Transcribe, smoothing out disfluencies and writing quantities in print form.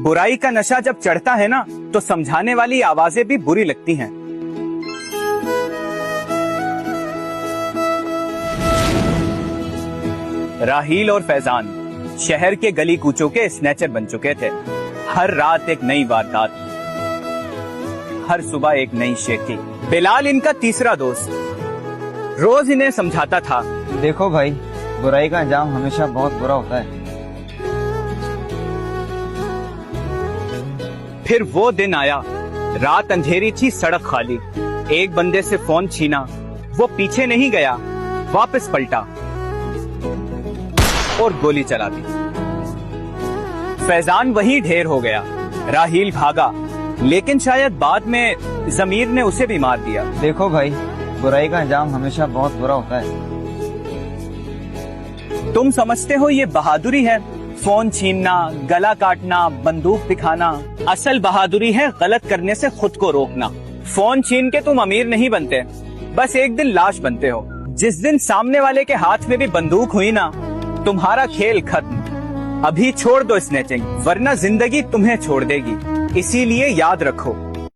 बुराई का नशा जब चढ़ता है ना, तो समझाने वाली आवाजें भी बुरी लगती हैं। राहील और फैजान शहर के गली कूचों के स्नैचर बन चुके थे। हर रात एक नई वारदात, हर सुबह एक नई शेखी। बिलाल इनका तीसरा दोस्त रोज इन्हें समझाता था, देखो भाई, बुराई का अंजाम हमेशा बहुत बुरा होता है। फिर वो दिन आया, रात अंधेरी थी, सड़क खाली। एक बंदे से फोन छीना, वो पीछे नहीं गया, वापस पलटा और गोली चला दी। फैजान वहीं ढेर हो गया। राहील भागा, लेकिन शायद बाद में जमीर ने उसे भी मार दिया। देखो भाई, बुराई का अंजाम हमेशा बहुत बुरा होता है। तुम समझते हो ये बहादुरी है, फोन छीनना, गला काटना, बंदूक दिखाना। असल बहादुरी है गलत करने से खुद को रोकना। फोन छीन के तुम अमीर नहीं बनते, बस एक दिन लाश बनते हो। जिस दिन सामने वाले के हाथ में भी बंदूक हुई ना, तुम्हारा खेल खत्म। अभी छोड़ दो स्नैचिंग, वरना जिंदगी तुम्हें छोड़ देगी। इसीलिए याद रखो,